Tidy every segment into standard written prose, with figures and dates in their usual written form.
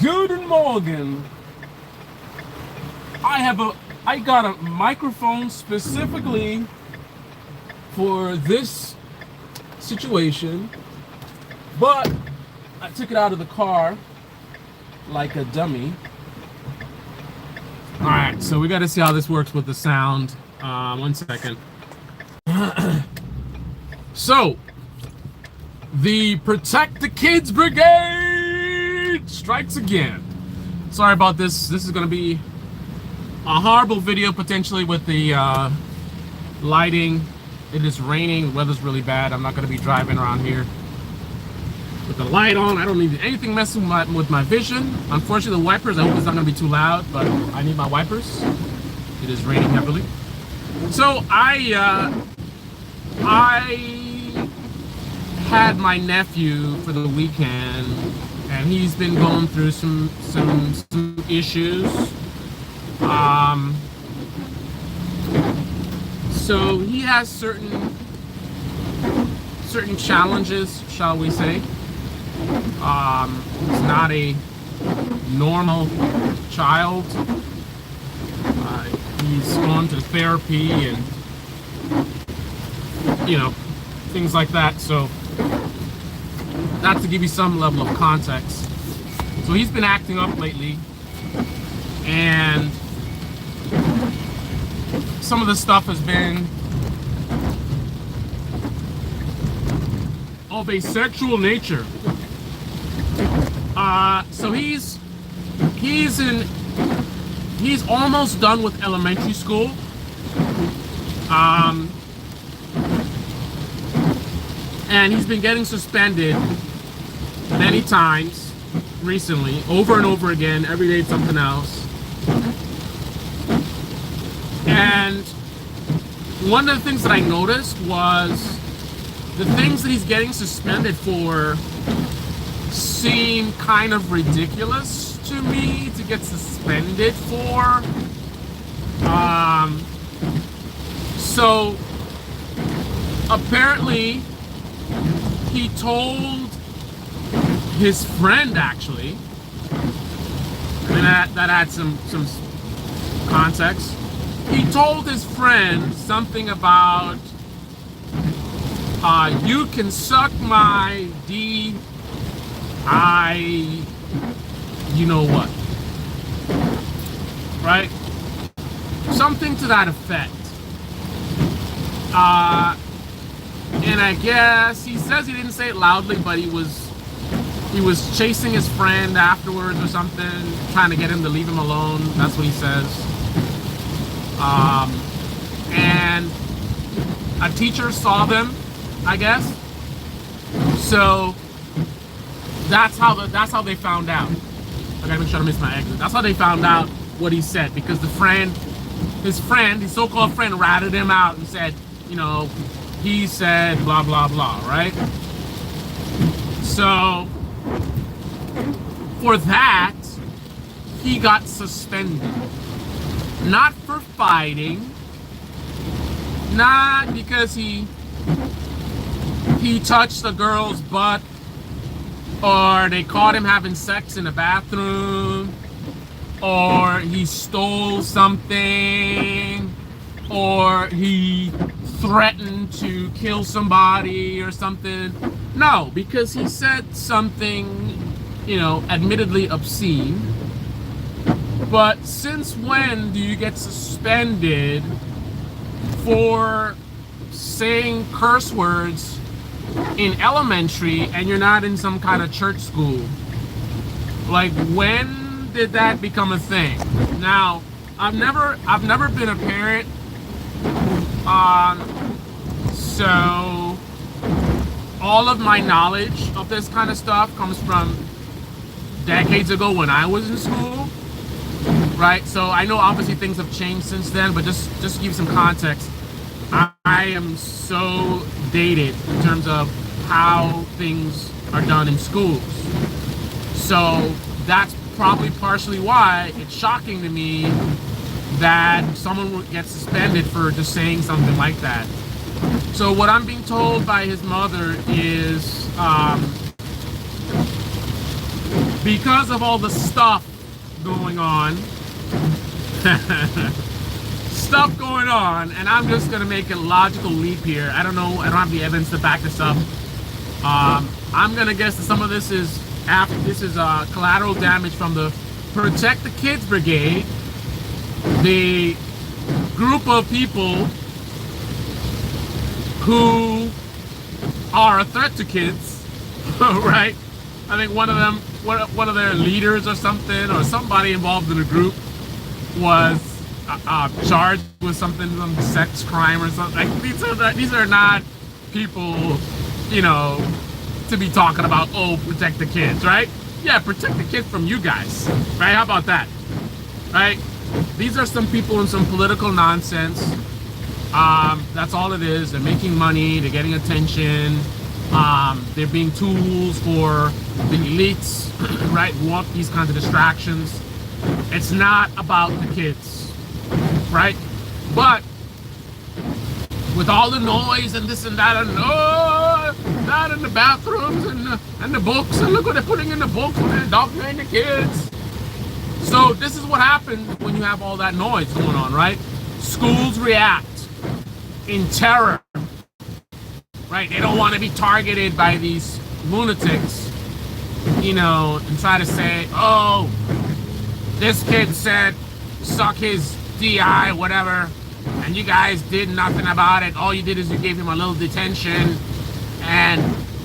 Guten Morgen. I got a microphone specifically for this situation, but I took it out of the car like a dummy. All right, so we got to see how this works with the sound. 1 second. So, the Protect the Kids Brigade strikes again. Sorry about this. This is going to be a horrible video potentially with the lighting. It is raining. The weather's really bad. I'm not going to be driving around here with the light on. I don't need anything messing with my vision. Unfortunately, the wipers, I hope it's not going to be too loud, but I need my wipers. It is raining heavily. So I had my nephew for the weekend, and he's been going through some issues. So he has certain challenges, shall we say. He's not a normal child. He's gone to therapy and, things like that. So that's to give you some level of context. So he's been acting up lately, and some of the stuff has been of a sexual nature. So he's almost done with elementary school. And he's been getting suspended many times recently, over and over again. Every day it's something else. And one of the things that I noticed was the things that he's getting suspended for seem kind of ridiculous to me to get suspended for. So apparently he told his friend, actually, and that had some context. He told his friend something about, you can suck my D, you know what, right? Something to that effect. And I guess he says he didn't say it loudly, but he was chasing his friend afterwards or something, trying to get him to leave him alone. That's what he says. And a teacher saw them, I guess. So that's how they found out. I gotta make sure I miss my exit. That's how they found out what he said, because his so-called friend, ratted him out and said, he said blah blah blah, right? So for that, he got suspended. Not for fighting, not because he touched the girl's butt, or they caught him having sex in the bathroom, or he stole something, or he threatened to kill somebody or something. No, because he said something, admittedly obscene. But since when do you get suspended for saying curse words in elementary and you're not in some kind of church school? Like, when did that become a thing? Now, I've never been a parent, so all of my knowledge of this kind of stuff comes from decades ago when I was in school. Right, so I know obviously things have changed since then, but just to give you some context, I am so dated in terms of how things are done in schools. So that's probably partially why it's shocking to me that someone would get suspended for just saying something like that. So what I'm being told by his mother is because of all the stuff going on, and I'm just gonna make a logical leap here. I don't know. I don't have the evidence to back this up. I'm gonna guess that some of this is collateral damage from the Protect the Kids Brigade, the group of people who are a threat to kids, right? I think one of their leaders or something, or somebody involved in the group was charged with something, some sex crime or something. Like, these are not people, you know, to be talking about, oh, protect the kids, right? Yeah, protect the kids from you guys, right? How about that, right? These are some people in some political nonsense. That's all it is. They're making money, they're getting attention, they're being tools for the elites, right? Who want these kinds of distractions. It's not about the kids, right? But with all the noise and this and that, and that in the bathrooms and the books, and look what they're putting in the books when they're indoctrinating the kids. So this is what happens when you have all that noise going on, right? Schools react in terror, right? They don't want to be targeted by these lunatics, you know, and try to say, oh, this kid said suck his DI, whatever, and you guys did nothing about it. All you did is you gave him a little detention, and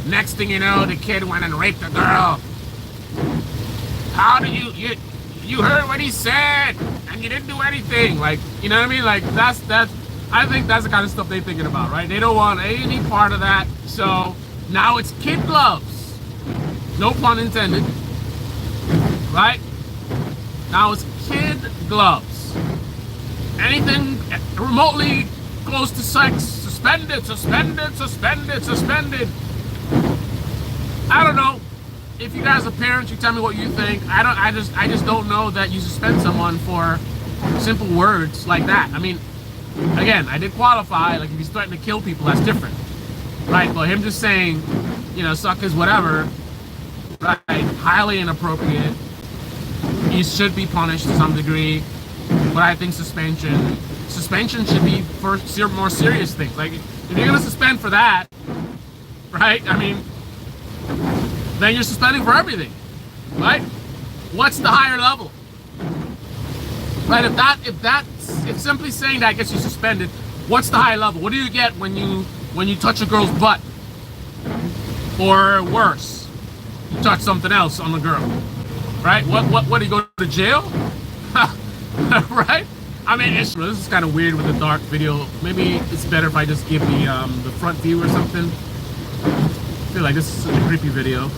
next thing you know, the kid went and raped a girl. How do you heard what he said and you didn't do anything? Like, you know what I mean? Like, that's I think that's the kind of stuff they're thinking about, right? They don't want any part of that. So now it's kid gloves, no pun intended, right? Now it's kid gloves. Anything remotely close to sex, suspended, suspended, suspended, suspended. I don't know. If you guys are parents, you tell me what you think. I just don't know that you suspend someone for simple words like that. I mean, again, I did qualify, like if he's threatening to kill people, that's different, right? But him just saying, you know, suck his whatever, right? Highly inappropriate. He should be punished to some degree. But I think suspension should be for more serious things. Like, if you're gonna suspend for that, right? I mean, then you're suspending for everything, right? What's the higher level? Right? If simply saying that gets you suspended, what's the high level? What do you get when you touch a girl's butt? Or worse, you touch something else on the girl, right? What do you go to jail? Right? I mean, this is kind of weird with the dark video. Maybe it's better if I just give the front view or something. I feel like this is such a creepy video.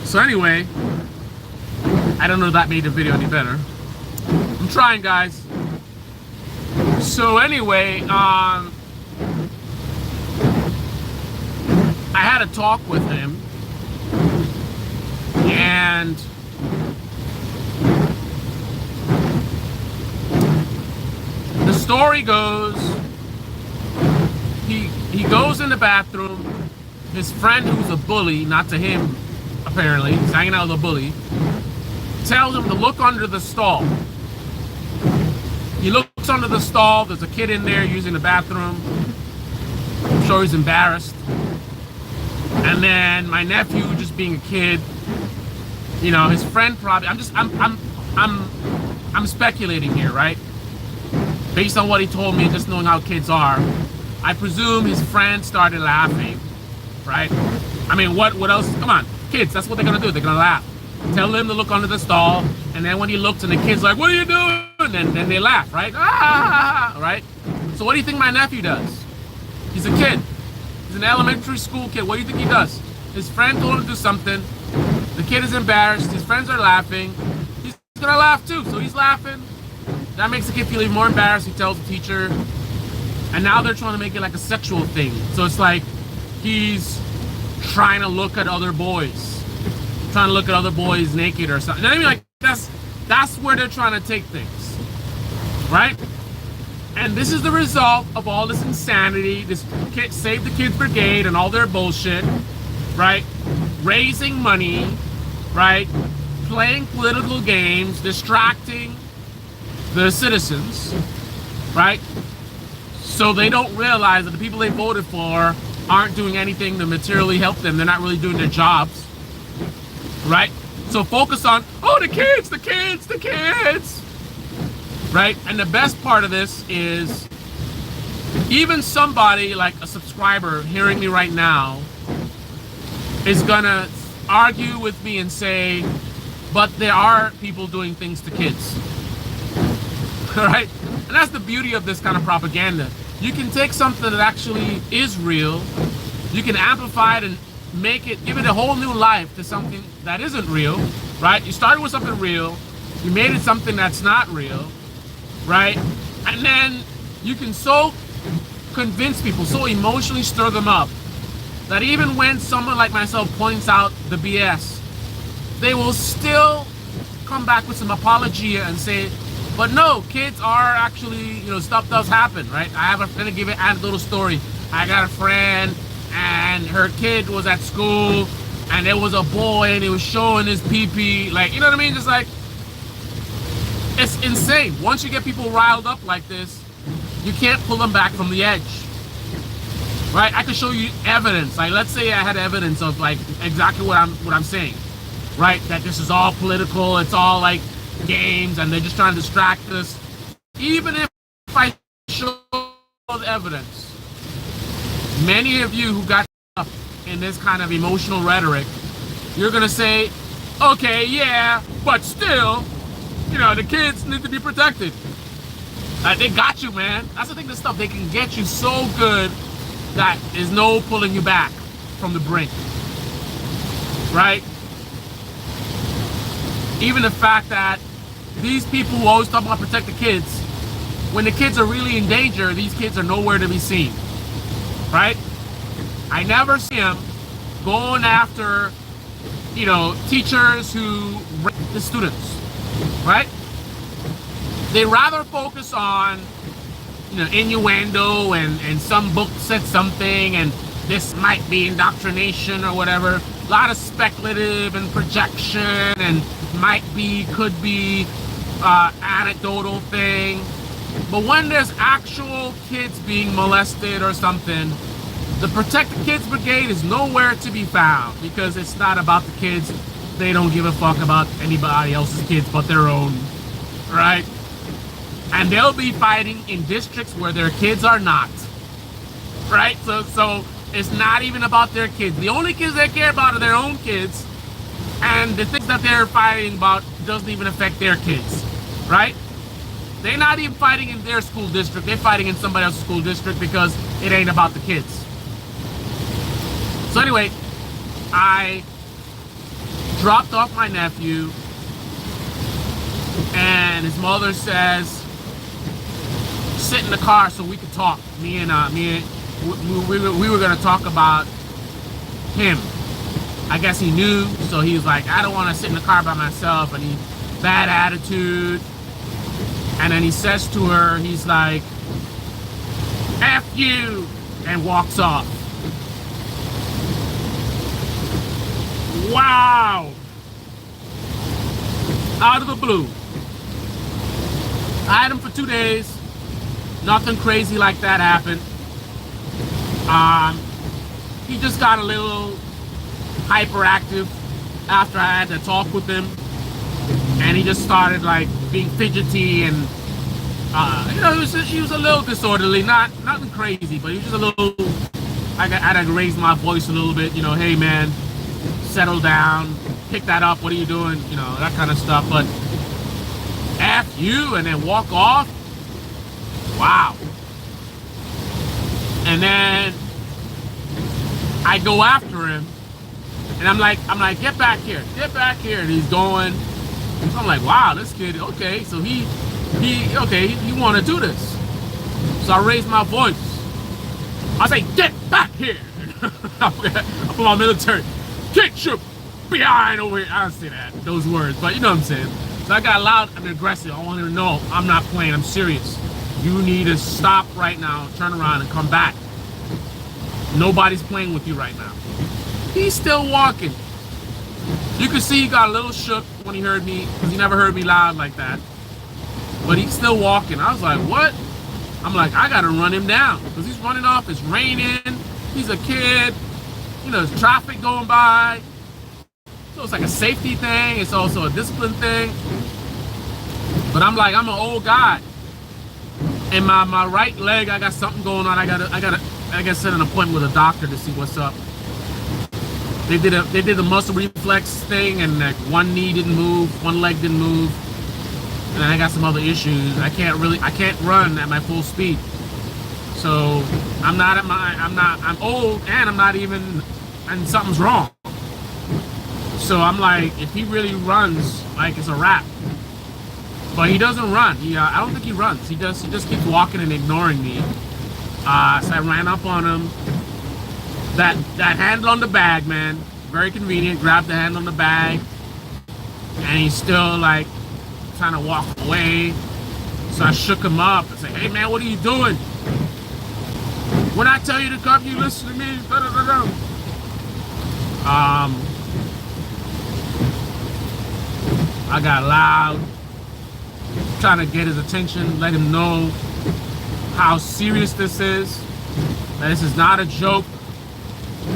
So anyway, I don't know if that made the video any better. I'm trying, guys. So anyway, I had a talk with him, and the story goes, he goes in the bathroom. His friend, who's a bully, not to him apparently, he's hanging out with a bully, tells him to look under the stall. He looks under the stall. There's a kid in there using the bathroom. I'm sure he's embarrassed. And then my nephew, just being a kid, you know, his friend probably, I'm speculating here, right? Based on what he told me, just knowing how kids are, I presume his friend started laughing, right? I mean, what else? Come on, kids, that's what they're gonna do. They're gonna laugh. Tell him to look under the stall, and then when he looks and the kid's like, what are you doing? And then they laugh, right? Ah, right? So what do you think my nephew does? He's a kid. He's an elementary school kid. What do you think he does? His friend told him to do something. The kid is embarrassed. His friends are laughing. He's gonna laugh too, so he's laughing. That makes the kid feel even more embarrassed. He tells the teacher. And now they're trying to make it like a sexual thing. So it's like he's trying to look at other boys. Trying to look at other boys naked or something. I mean, like, that's where they're trying to take things. Right? And this is the result of all this insanity, this Save the Kids Brigade and all their bullshit, right? Raising money, right? Playing political games, distracting the citizens, right? So they don't realize that the people they voted for aren't doing anything to materially help them. They're not really doing their jobs, right? So focus on, oh, the kids, the kids, the kids, right? And the best part of this is even somebody like a subscriber hearing me right now is gonna argue with me and say, but there are people doing things to kids, right? And that's the beauty of this kind of propaganda. You can take something that actually is real, you can amplify it and make it, give it a whole new life to something that isn't real, right? You started with something real, you made it something that's not real, right? And then you can so convince people, so emotionally stir them up, that even when someone like myself points out the BS, they will still come back with some apologia and say, but no, kids are actually, you know, stuff does happen, right? I'm gonna give an anecdotal story. I got a friend and her kid was at school and there was a boy and he was showing his pee-pee, like, you know what I mean? Just like, it's insane. Once you get people riled up like this, you can't pull them back from the edge, right? I could show you evidence. Like, let's say I had evidence of like exactly what I'm saying, right? That this is all political, it's all like games, and they're just trying to distract us. Even if I show the evidence, many of you who got up in this kind of emotional rhetoric, you're gonna say, okay, yeah, but still, you know, the kids need to be protected. They got you, man. That's the thing, this stuff, they can get you so good that there's no pulling you back from the brink, right? Even the fact that these people who always talk about protect the kids, when the kids are really in danger, these kids are nowhere to be seen, right? I never see them going after, you know, teachers who rape the students, right? They rather focus on, you know, innuendo and some book said something and this might be indoctrination or whatever. A lot of speculative and projection and might be, could be, anecdotal thing. But when there's actual kids being molested or something, the Protect the Kids Brigade is nowhere to be found because it's not about the kids. They don't give a fuck about anybody else's kids but their own, right? And they'll be fighting in districts where their kids are not, right? So it's not even about their kids. The only kids they care about are their own kids, and the things that they're fighting about doesn't even affect their kids, right? They're not even fighting in their school district. They're fighting in somebody else's school district because it ain't about the kids. So anyway, I dropped off my nephew, and his mother says, sit in the car so we could talk. We were gonna talk about him. I guess he knew, so he was like, I don't want to sit in the car by myself, and he bad attitude. And then he says to her, he's like, F you, and walks off. Wow! Out of the blue. I had him for 2 days. Nothing crazy like that happened. He just got a little hyperactive after I had to talk with him, and he just started like being fidgety and you know, he was a little disorderly, nothing crazy, but he was just a little. I had to raise my voice a little bit, you know, hey man, settle down, pick that up, what are you doing, you know, that kind of stuff. But F you, and then walk off. Wow. And then I go after him, and I'm like, get back here, and he's going. So I'm like, wow, this kid, okay, so he want to do this. So I raise my voice. I say, get back here. I put my military, get your behind over here. I don't say those words, but you know what I'm saying. So I got loud and aggressive. I want him to know I'm not playing, I'm serious. You need to stop right now, turn around and come back. Nobody's playing with you right now. He's still walking. You could see he got a little shook when he heard me, because he never heard me loud like that. But he's still walking. I was like, what? I'm like, I gotta run him down, because he's running off. It's raining. He's a kid. You know, there's traffic going by. So it's like a safety thing. It's also a discipline thing. But I'm like, I'm an old guy. In my right leg, I got something going on. I gotta set an appointment with a doctor to see what's up. They did a muscle reflex thing, and like one knee didn't move, one leg didn't move, and I got some other issues. I can't run at my full speed. So I'm old, and I'm not even, and something's wrong. So I'm like, if he really runs, like, it's a wrap. But he doesn't run. I don't think he runs. He just keeps walking and ignoring me. So I ran up on him. That handle on the bag, man, very convenient. Grabbed the handle on the bag, and he's still like trying to walk away. So I shook him up and said, "Hey, man, what are you doing? When I tell you to come, you listen to me." Da, da, da, da. I got loud, trying to get his attention, let him know how serious this is. That this is not a joke.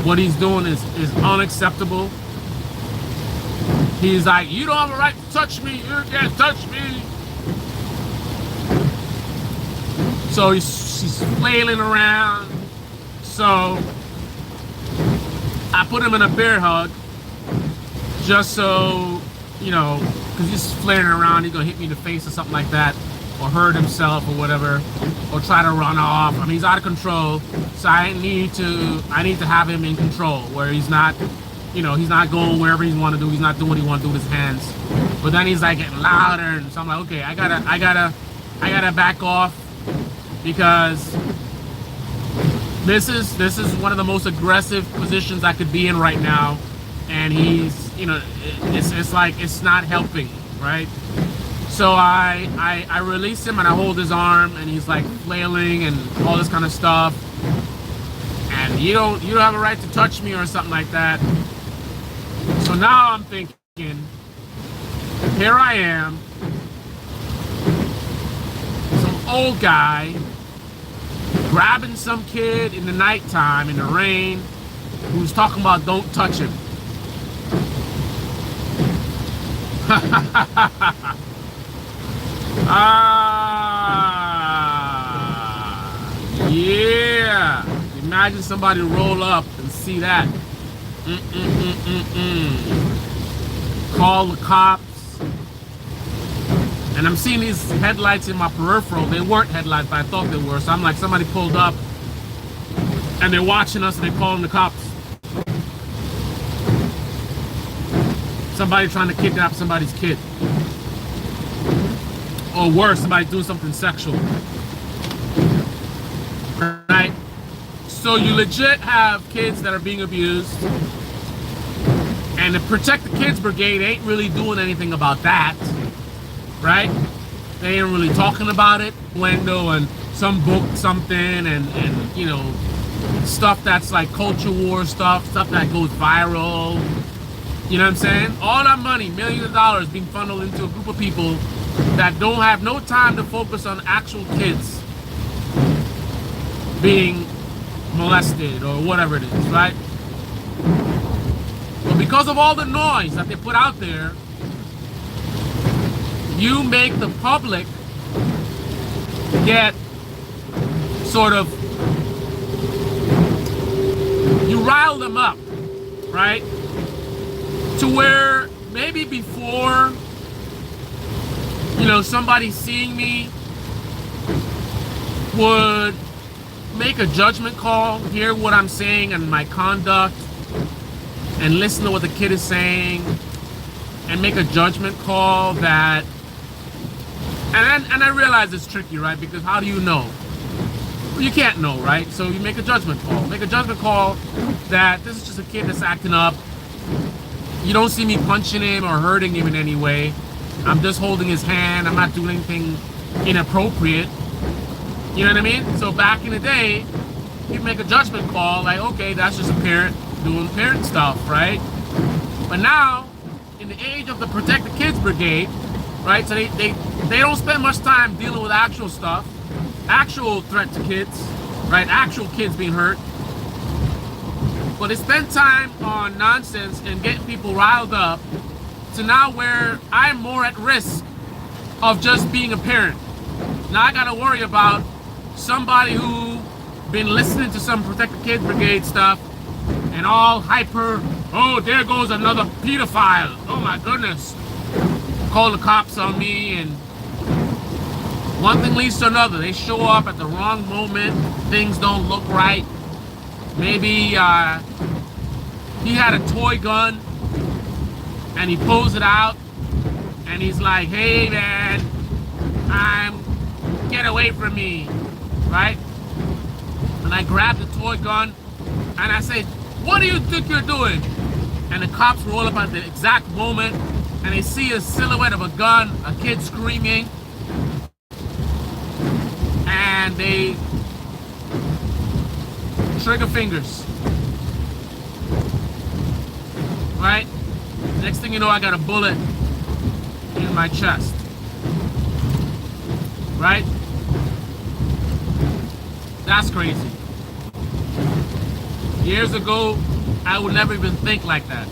What he's doing is unacceptable. He's like, "You don't have a right to touch me. You can't touch me." So he's flailing around. So I put him in a bear hug, just so, you know, because he's flailing around, he's gonna hit me in the face or something like that, or hurt himself or whatever, or try to run off. I mean, he's out of control. So I need to have him in control, where he's not, you know, he's not going wherever he want to do. He's not doing what he want to do with his hands. But then he's like getting louder, and so I'm like, okay, I gotta back off, because this is one of the most aggressive positions I could be in right now, and he's, you know, it's like it's not helping, right? So I release him and I hold his arm, and he's like flailing and all this kind of stuff. And you don't have a right to touch me or something like that. So now I'm thinking, here I am, some old guy grabbing some kid in the nighttime in the rain who's talking about don't touch him. Yeah. Imagine somebody roll up and see that. Call the cops. And I'm seeing these headlights in my peripheral. They weren't headlights, but I thought they were. So I'm like, somebody pulled up and they're watching us and they're calling the cops. Somebody trying to kidnap somebody's kid. Or worse, somebody doing something sexual. Right? So you legit have kids that are being abused. And the Protect the Kids Brigade ain't really doing anything about that. Right? They ain't really talking about it. Window and some book, something, and you know, stuff that's like culture war stuff that goes viral. You know what I'm saying? All that money, millions of dollars being funneled into a group of people that don't have no time to focus on actual kids being molested or whatever it is, right? But because of all the noise that they put out there, you make the public get sort of, you rile them up, right? To where maybe before, you know, somebody seeing me would make a judgment call, hear what I'm saying and my conduct, and listen to what the kid is saying, and make a judgment call that, and I realize it's tricky, right? Because how do you know? Well, you can't know, right? So you make a judgment call. Make a judgment call that this is just a kid that's acting up. You don't see me punching him or hurting him in any way. I'm just holding his hand. I'm not doing anything inappropriate. You know what I mean? So back in the day, you make a judgment call, like, okay, that's just a parent doing parent stuff, right? But now, in the age of the Protect the Kids Brigade, right? So they don't spend much time dealing with actual stuff, actual threat to kids, right? Actual kids being hurt. But they spend time on nonsense and getting people riled up to now where I'm more at risk of just being a parent. Now I gotta worry about somebody who been listening to some Protect the Kids Brigade stuff and all hyper, oh, there goes another pedophile. Oh my goodness. Call the cops on me, and one thing leads to another. They show up at the wrong moment. Things don't look right. Maybe he had a toy gun and he pulls it out and he's like, hey man, get away from me, right? And I grab the toy gun and I say, what do you think you're doing? And the cops roll up at the exact moment and they see a silhouette of a gun, a kid screaming, and they trigger fingers, right? Next thing you know, I got a bullet in my chest, right? That's crazy. Years ago, I would never even think like that.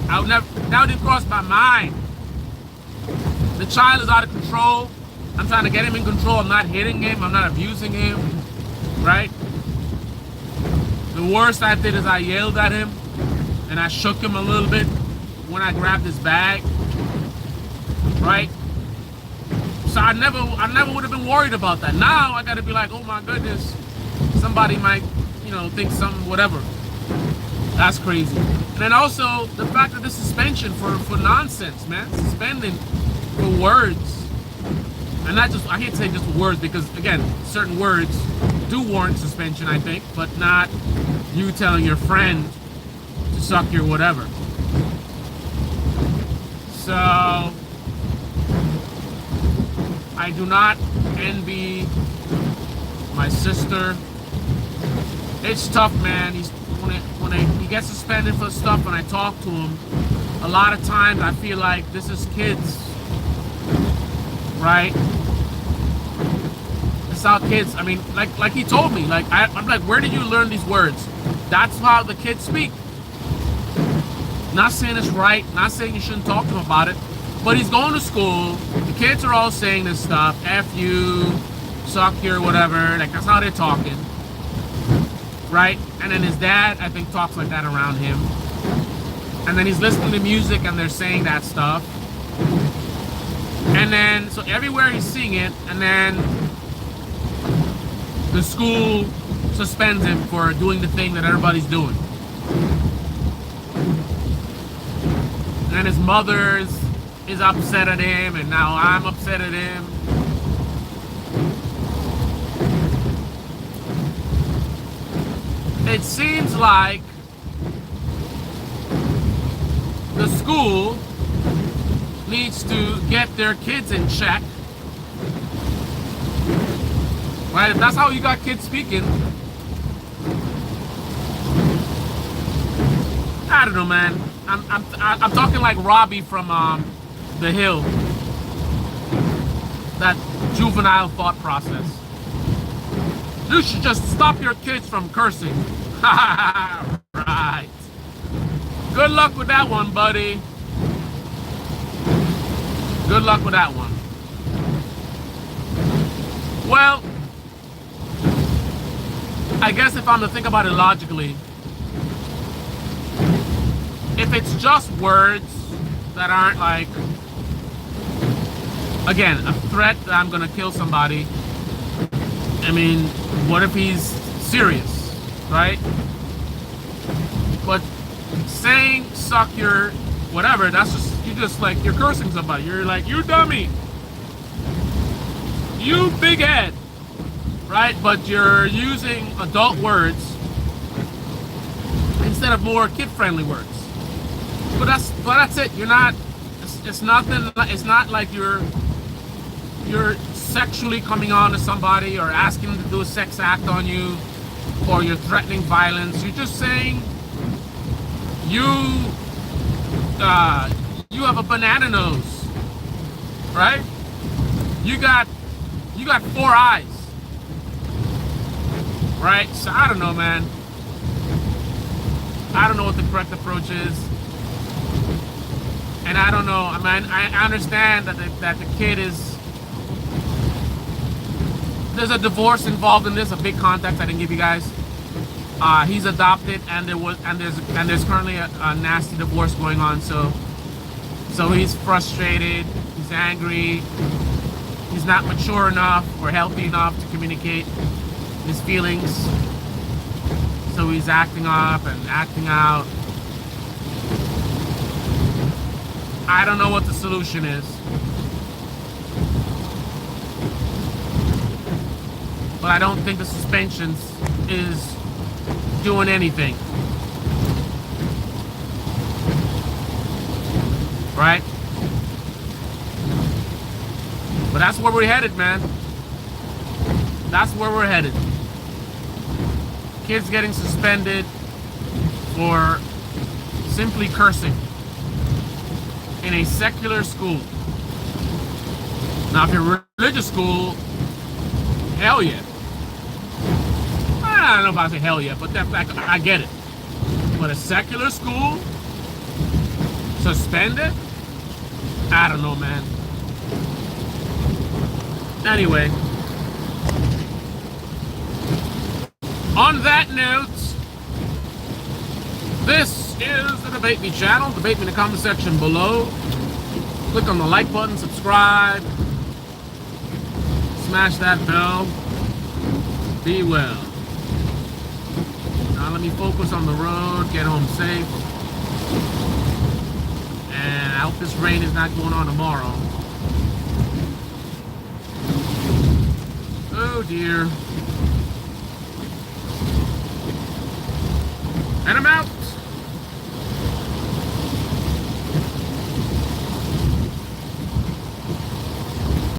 That would even cross my mind. The child is out of control. I'm trying to get him in control. I'm not hitting him. I'm not abusing him, right? The worst I did is I yelled at him and I shook him a little bit when I grabbed his bag, right? So I never would have been worried about that. Now I got to be like, oh my goodness, somebody might, think something, whatever. That's crazy. And then also the fact that the suspension for nonsense, man, suspending for words, and not just, I hate to say just words because again, certain words do warrant suspension, I think, but not you telling your friend to suck your whatever. So I do not envy my sister. It's tough, man. When he gets suspended for stuff and I talk to him, a lot of times I feel like this is kids, right? It's how kids, I mean, like he told me, like I'm like, where did you learn these words? That's how the kids speak. Not saying it's right, not saying you shouldn't talk to him about it, but he's going to school, the kids are all saying this stuff, F you, suck your whatever, like that's how they're talking, right? And then his dad, I think, talks like that around him. And then he's listening to music and they're saying that stuff. And then, so everywhere he's seeing it, and then the school suspends him for doing the thing that everybody's doing. And then his mother is upset at him, and now I'm upset at him. It seems like the school needs to get their kids in check. Right? If that's how you got kids speaking, I don't know, man. I'm talking like Robbie from The Hill. That juvenile thought process. You should just stop your kids from cursing. Right. Good luck with that one, buddy. Good luck with that one. Well, I guess if I'm to think about it logically, if it's just words that aren't like, again, a threat that I'm gonna kill somebody, I mean, what if he's serious, right? But saying suck your whatever, that's just, you just like, you're cursing somebody. You're like, you dummy, you big head, right? But you're using adult words instead of more kid-friendly words. But that's it. You're not, it's nothing, it's not like you're sexually coming on to somebody or asking them to do a sex act on you, or you're threatening violence, you're just saying you you have a banana nose, right? You got four eyes, right? So I don't know, man. I don't know what the correct approach is, and I don't know. I mean, I understand that the kid is. There's a divorce involved in this, a big context I didn't give you guys. He's adopted, and there's currently a nasty divorce going on. So he's frustrated, he's angry, he's not mature enough or healthy enough to communicate his feelings. So he's acting up and acting out. I don't know what the solution is. But I don't think the suspensions is doing anything. Right? But that's where we're headed, man. That's where we're headed. Kids getting suspended for simply cursing in a secular school. Now, if you're a religious school, hell yeah. I don't know if I say hell yeah, but I get it. But a secular school suspended? I don't know, man. Anyway, on that note, this is the Debate Me channel. Debate me in the comment section below. Click on the like button, subscribe, smash that bell. Be well. Now let me focus on the road, get home safe. And I hope this rain is not going on tomorrow. Oh dear. And I'm out.